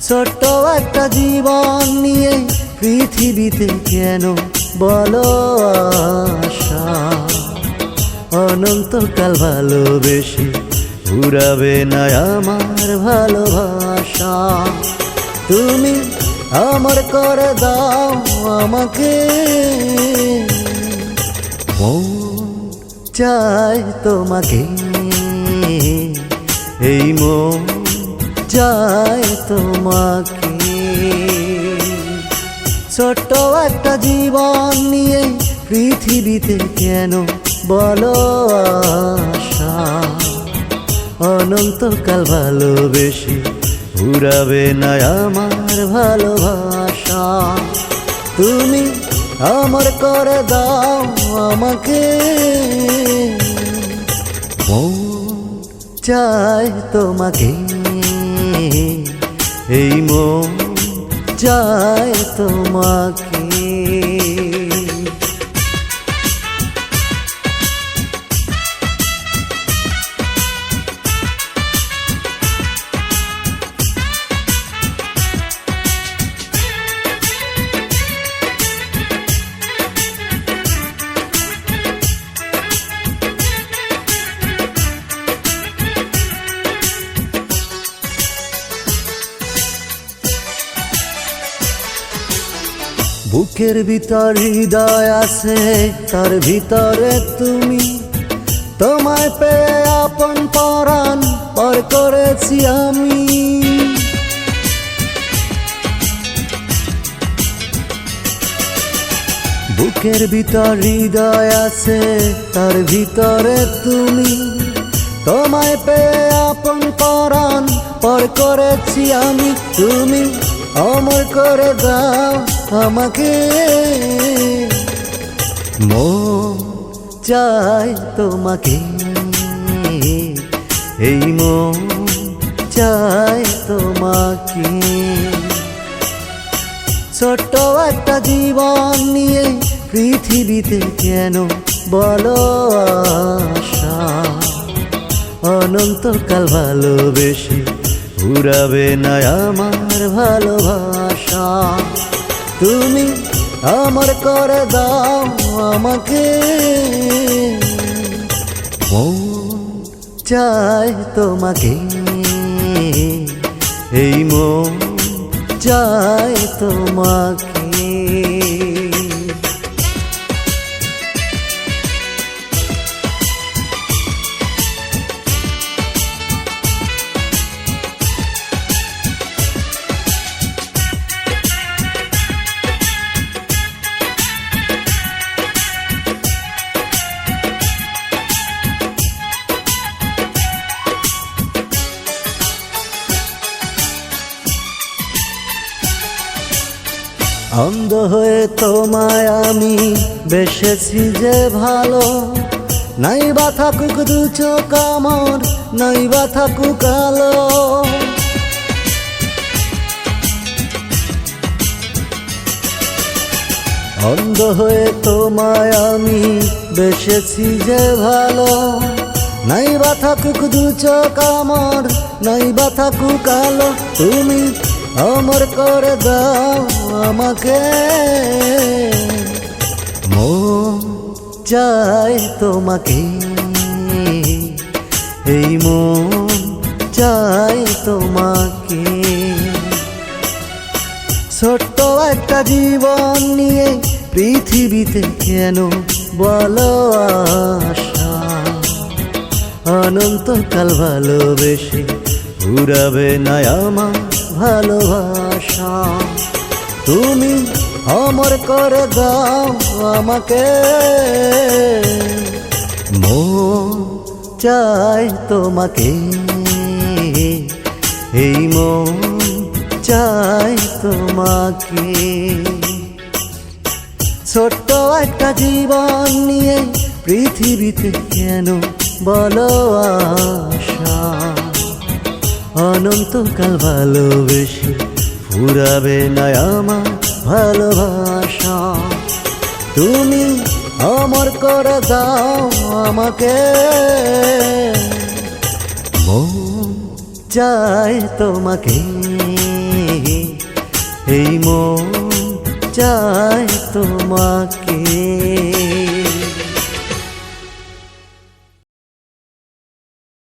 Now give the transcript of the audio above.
ছোট্ট একটা জীবন নিয়ে পৃথিবীতে কেন বলো আশা? অনন্তকাল ভালোবেসে ঘুরাবে না আমার ভালোবাসা। তুমি আমার করে দাও আমাকে, মন চাই তোমাকে, এই মন চাই তোমাকে। ছোট্ট একটা জীবন নিয়ে পৃথিবীতে কেন বলো আশা? অনন্তকাল ভালোবেসে ঘুরাবে না আমার ভালোবাসা। তুমি আমার করে দাও আমাকে, মন চাই তোমাকে, এই মন চাই তোমাকে। বুকের ভিতর হৃদয় আছে, তার ভিতরে তুমি। তোমায় পেয়ে আপন পরাণ পর করেছি আমি। বুকের ভিতর হৃদয় আছে, তার ভিতরে তুমি। তোমায় পেয়ে আপন পরাণ পর করেছি আমি। তুমি অমর করে দাও আমাকে, মন চাই তোমাকে, এই মন চাই তোমাকে। ছোট্ট একটা জীবন নিয়ে পৃথিবীতে কেন বলো আশা? অনন্তকাল ভালোবেসে ঘুরাবে না আমার ভালোবাসা। তুমি আমার করে দাও আমাকে, মন চাই তোমাকে, এই মন চাই তোমাকে। অন্ধ হয়ে তোমায় আমি বেসেছি যে ভালো। নাই বা থাকুক দু চোখ আমার, নাই বা থাকুক আলো। অন্ধ হয়ে তোমায় আমি বেসেছি যে ভালো। নাই বা থাকুক দু চোখ আমার, নাই বা থাকুক আলো। তুমি অমর করে দাও আমাকে, মন চাই তোমাকে, এই মন চাই তোমাকে। ছোট্ট একটা জীবন নিয়ে পৃথিবীতে কেন বলো আশা? অনন্তকাল ভালোবেসে ঘুরাবে না আমার ভালোবাসা। তুমি অমর করে দাও আমাকে, মন চাই তোমাকে, এই মন চাই তোমাকে। ছোট্ট একটা জীবন নিয়ে পৃথিবীতে কেন বলো আশা? অনন্তকাল ভালোবেসে ফুরাবে না আমার ভালোবাসা। তুমি অমর করে দাও আমাকে, মন চাই তোমাকে, এই মন চায় তোমাকে।